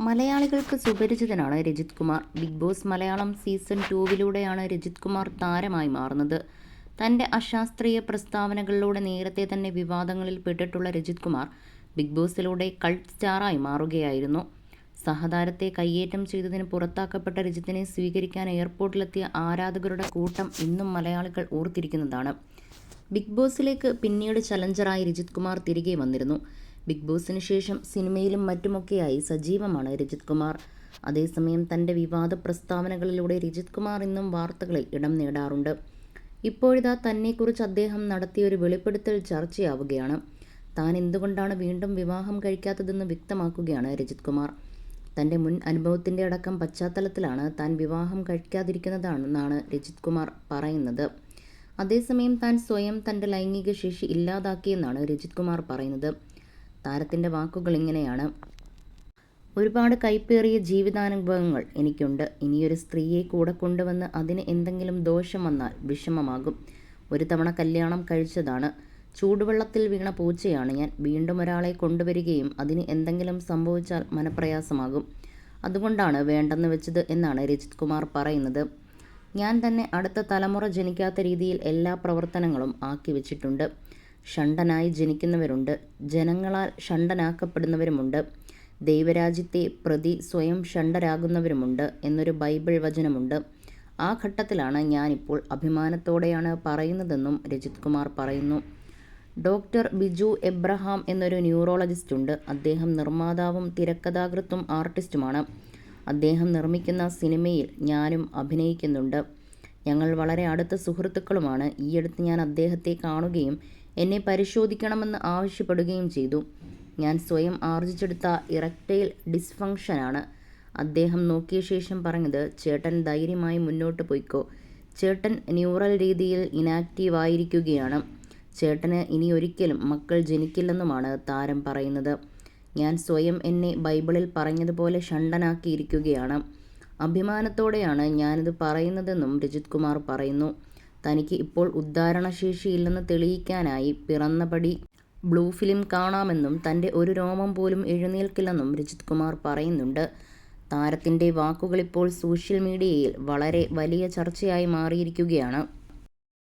മലയാളികൾക്ക് സുപരിചിതനാണ് Rajith Kumar. Big boss Malayalam season 2 Rajith Kumar താരമായി മാറുന്നത്. തൻ്റെ അശാസ്ത്രീയ പ്രസ്താവനകളിലൂടെ നേരത്തെ തന്നെ വിവാദങ്ങളിൽ പെട്ടിട്ടുള്ള രജിത് കുമാർ ബിഗ് ബോസിലൂടെ കൾട്ട് സ്റ്റാറായി മാറുകയായിരുന്നു. സഹതാരത്തെ കയ്യേറ്റം ചെയ്തതിന് പുറത്താക്കപ്പെട്ട രജിത്തിനെ സ്വീകരിക്കാൻ എയർപോർട്ടിലെത്തിയ ആരാധകരുടെ കൂട്ടം ഇന്നും മലയാളികൾ ഓർത്തിരിക്കുന്നതാണ്. ബിഗ് ബോസിലേക്ക് പിന്നീട് ചലഞ്ചറായി രജിത് കുമാർ തിരികെ വന്നിരുന്നു. ബിഗ് ബോസിന് ശേഷം സിനിമയിലും മറ്റുമൊക്കെയായി സജീവമാണ് രജിത് കുമാർ. അതേസമയം തൻ്റെ വിവാദ പ്രസ്താവനകളിലൂടെ രജിത് കുമാർ ഇന്നും വാർത്തകളിൽ ഇടം നേടാറുണ്ട്. ഇപ്പോഴിതാ തന്നെക്കുറിച്ച് അദ്ദേഹം നടത്തിയൊരു വെളിപ്പെടുത്തൽ ചർച്ചയാവുകയാണ്. താൻ എന്തുകൊണ്ടാണ് വീണ്ടും വിവാഹം കഴിക്കാത്തതെന്ന് വ്യക്തമാക്കുകയാണ് രജിത് കുമാർ. തൻ്റെ മുൻ അനുഭവത്തിൻ്റെ അടക്കം പശ്ചാത്തലത്തിലാണ് താൻ വിവാഹം കഴിക്കാതിരിക്കുന്നതാണെന്നാണ് രജിത് കുമാർ പറയുന്നത്. അതേസമയം താൻ സ്വയം തൻ്റെ ലൈംഗിക ശേഷി ഇല്ലാതാക്കിയെന്നാണ് രജിത് കുമാർ പറയുന്നത്. താരത്തിൻ്റെ വാക്കുകൾ ഇങ്ങനെയാണ്: ഒരുപാട് കൈപ്പേറിയ ജീവിതാനുഭവങ്ങൾ എനിക്കുണ്ട്. ഇനിയൊരു സ്ത്രീയെ കൂടെ കൊണ്ടുവന്ന് അതിന് എന്തെങ്കിലും ദോഷം വന്നാൽ വിഷമമാകും. ഒരു തവണ കല്യാണം കഴിച്ചതാണ്. ചൂടുവെള്ളത്തിൽ വീണ പൂച്ചയാണ് ഞാൻ. വീണ്ടും ഒരാളെ കൊണ്ടുവരികയും അതിന് എന്തെങ്കിലും സംഭവിച്ചാൽ മനപ്രയാസമാകും. അതുകൊണ്ടാണ് വേണ്ടെന്ന് വെച്ചത് എന്നാണ് രജിത് കുമാർ പറയുന്നത്. ഞാൻ തന്നെ അടുത്ത തലമുറ ജനിക്കാത്ത രീതിയിൽ എല്ലാ പ്രവർത്തനങ്ങളും ആക്കി വെച്ചിട്ടുണ്ട്. ഷണ്ടനായി ജനിക്കുന്നവരുണ്ട്, ജനങ്ങളാൽ ഷണ്ടനാക്കപ്പെടുന്നവരുമുണ്ട്, ദൈവരാജ്യത്തെ പ്രതി സ്വയം ഷണ്ടരാകുന്നവരുമുണ്ട് എന്നൊരു ബൈബിൾ വചനമുണ്ട്. ആ ഘട്ടത്തിലാണ് ഞാനിപ്പോൾ. അഭിമാനത്തോടെയാണ് പറയുന്നതെന്നും രജിത് കുമാർ പറയുന്നു. ഡോക്ടർ ബിജു എബ്രഹാം എന്നൊരു ന്യൂറോളജിസ്റ്റ് ഉണ്ട്. അദ്ദേഹം നിർമ്മാതാവും തിരക്കഥാകൃത്തും ആർട്ടിസ്റ്റുമാണ്. അദ്ദേഹം നിർമ്മിക്കുന്ന സിനിമയിൽ ഞാനും അഭിനയിക്കുന്നുണ്ട്. ഞങ്ങൾ വളരെ അടുത്ത സുഹൃത്തുക്കളുമാണ്. ഈയടുത്ത് ഞാൻ അദ്ദേഹത്തെ കാണുകയും എന്നെ പരിശോധിക്കണമെന്ന് ആവശ്യപ്പെടുകയും ചെയ്തു. ഞാൻ സ്വയം ആർജിച്ചെടുത്ത ഇറക്ടൈൽ ഡിസ്ഫങ്ഷനാണ്. അദ്ദേഹം നോക്കിയ ശേഷം പറഞ്ഞത്, ചേട്ടൻ ധൈര്യമായി മുന്നോട്ട് പോയിക്കോ. ചേട്ടൻ ന്യൂറൽ രീതിയിൽ ഇനാക്റ്റീവ് ആയിരിക്കുകയാണ്. ചേട്ടന് ഇനി ഒരിക്കലും മക്കൾ ജനിക്കില്ലെന്നുമാണ് താരം പറയുന്നത്. ഞാൻ സ്വയം എന്നെ ബൈബിളിൽ പറഞ്ഞതുപോലെ ഷണ്ടനാക്കിയിരിക്കുകയാണ്. അഭിമാനത്തോടെയാണ് ഞാനിത് പറയുന്നതെന്നും രജിത് കുമാർ പറയുന്നു. തനിക്ക് ഇപ്പോൾ ഉദ്ധാരണശേഷിയില്ലെന്ന് തെളിയിക്കാനായി പിറന്നപടി ബ്ലൂ ഫിലിം കാണാമെന്നും തൻ്റെ ഒരു രോമം പോലും എഴുന്നേൽക്കില്ലെന്നും രജിത് കുമാർ പറയുന്നുണ്ട്. താരത്തിൻ്റെ വാക്കുകളിപ്പോൾ സോഷ്യൽ മീഡിയയിൽ വളരെ വലിയ ചർച്ചയായി മാറിയിരിക്കുകയാണ്.